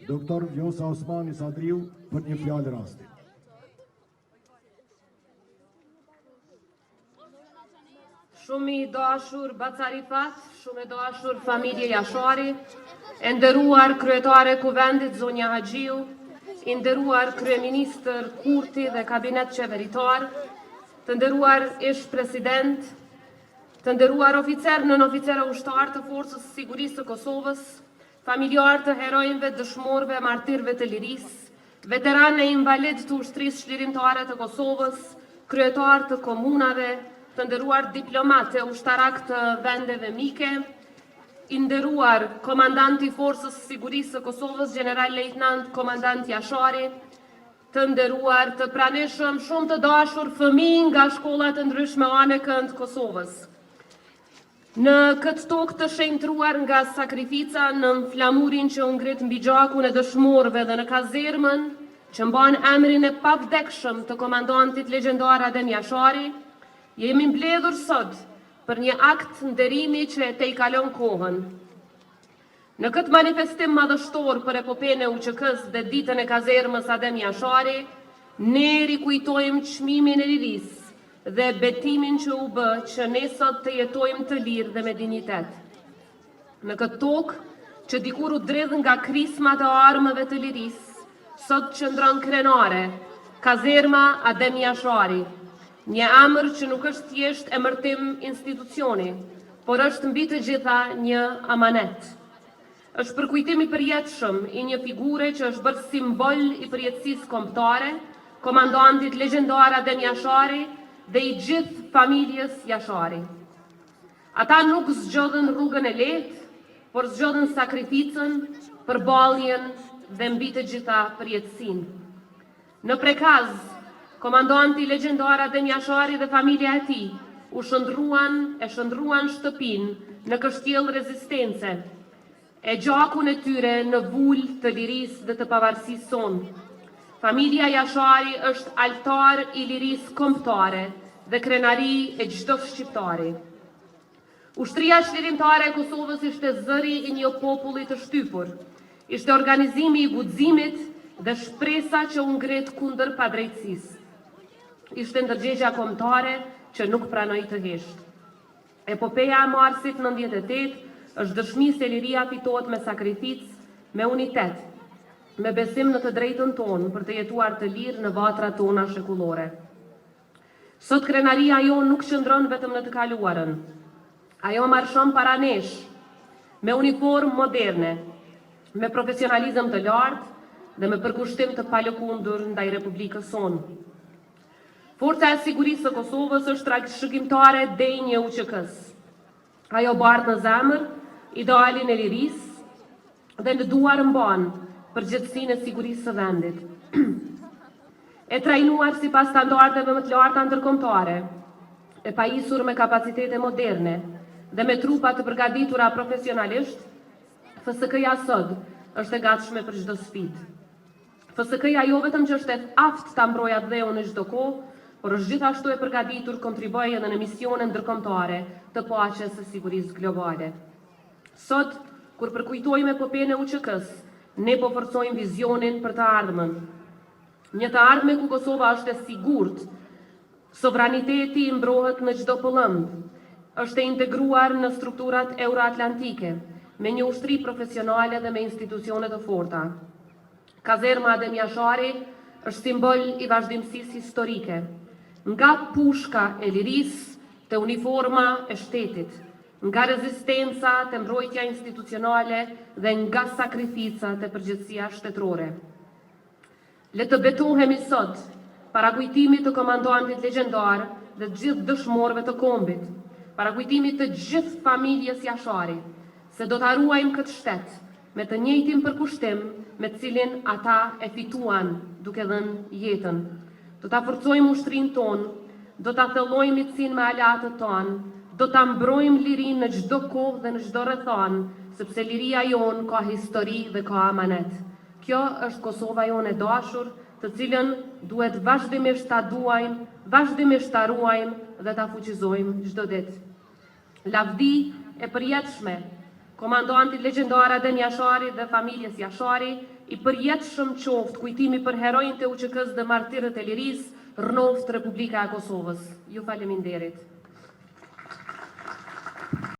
Doktor Vjosa Osmani Sadriu për një fjalë rasti. Shumë i dashur Bacarifat, shumë i dashur familje Jashari, e nderuar kryetare Kuvendit Zonja Haxhiu, i nderuar kryeministër Kurti dhe kabinet qeveritar, të nderuar ish president, të nderuar oficer nën oficerë ushtar të Forcës së Sigurisë të Kosovës, familjarë të herojnëve, dëshmorëve, martirëve të lirisë, veteranë e invalid të ushtrisë çlirimtare të Kosovës, kryetar të komunave, të nderuar diplomatë e ushtarak të vendeve mike, i nderuar komandanti Forcës së Sigurisë të Kosovës, general lejtnant komandant Jashari, të nderuar të pranishëm, shumë të dashur fëmijë nga shkollat të ndryshme anëkën të Kosovës. Në këtë tokë të shenjtruar nga sakrifica, në flamurin që u ngrit mbi gjakun e dëshmorëve dhe në kazermën që mban emrin e pavdekshëm të komandantit legjendar Adem Jashari, jemi mbledhur sot për një akt nderimi që e tejkalon kohën. Në këtë manifestim madhështor për epopene UÇK-s dhe ditën e kazermës Adem Jashari, ne rikujtojmë çmimin e lirisë dhe betimin që u bë që ne sot të jetojmë të lirë dhe me dignitet. Në këtë tokë që dikur u dredh nga krismat e armëve të lirisë, sot qëndron krenare, kazerma Adem Jashari, një emër që nuk është thjesht emërtim institucioni, por është mbi të gjitha një amanet. Është përkujtim i përjetshëm i një figure që është bërë simbol i përjetësisë kombëtare, komandantit legjendar Adem Jashari dhe i gjithë familjes Jashari. Ata nuk zgjodhen rrugën e lehtë, por zgjodhen sakrificën, përballjen dhe mbi të gjitha përjetësinë. Në Prekaz, komandanti legjendar Adem Jashari dhe familja e tij u shndruan shtëpinë në kështjell rezistence, e gjakun e tyre në vulë të lirisë dhe të pavarësisë sonë. Familja Jashari është altar i lirisë kombëtare dhe krenari e çdo shqiptari. Ushtria çlirimtare e Kosovës ishte zëri i një populli të shtypur, ishte organizimi i guximit dhe shpresa që u ngrit kundër padrejtësisë. Ishte ndërgjegja kombëtare që nuk pranoi të hesht. Epopeja e Marsit 98 është dëshmi se liria fitohet me sakrificë, me unitet, me besim në të drejtën tonë për të jetuar të lirë në vatrat tona shekullore. Sot krenaria jonë nuk qëndron vetëm në të kaluarën. Ajo marshon para nesh, me uniformë moderne, me profesionalizëm të lartë dhe me përkushtim të palëkundur ndaj Republikës sonë. Forca e Sigurisë së Kosovës është trashëgimtare denjë e UÇK-s. Ajo bart në zemër idealin e lirisë dhe në duar mban përgjegjësinë e sigurisë së vendit. E trajnuar sipas standardeve më të larta ndërkombëtare, e pajisur me kapacitete moderne dhe me trupa të përgatitura profesionalisht, FSK-ja sot është e gatshme për çdo sfidë. FSK-ja jo vetëm që është e aftë ta mbrojë atë dheun në çdo kohë, por është gjithashtu e përgatitur kontribuojë edhe në misione ndërkombëtare të paqes së sigurisë globale. Sot, kur përkujtojmë epopenë e UÇK-s, ne po forcojmë vizionin për të ardhmen. Një të ardhme ku Kosova është e sigurt, sovraniteti mbrohet në çdo pëllëmb, është e integruar në strukturat euroatlantike, me një ushtri profesionale dhe me institucione të forta. Kazerma Adem Jashari është simbol i vazhdimësisë historike, nga pushka e lirisë te uniforma e shtetit, nga rezistenca te mbrojtja institucionale dhe nga sakrifica te përgjegjësia shtetërore. Le të betohemi sot para kujtimit të komandantit legjendar dhe të gjithë dëshmorëve të kombit, para kujtimit të gjithë familjes Jashari, se do ta ruajmë këtë shtet me të njëjtin përkushtim me të cilin ata e fituan duke dhënë jetën. Do ta forcojmë ushtrinë tonë, do ta thellojmë miqësinë me aleatët tonë, do ta mbrojmë lirinë në çdo kohë dhe në çdo rrethon, sepse liria jonë ka histori dhe ka amanet. Kjo është Kosova jonë e dashur, të cilën duhet vazhdimisht ta duajmë, vazhdimisht ta ruajmë dhe ta fuqizojmë çdo ditë. Lavdi e përjetshme komandantit legjendar Adem Jashari dhe familjes Jashari I përjetshëm qoftë kujtimi për herojnë të UÇK-s dhe martirët e lirisë, rënoft Republika e Kosovës. Ju faleminderit.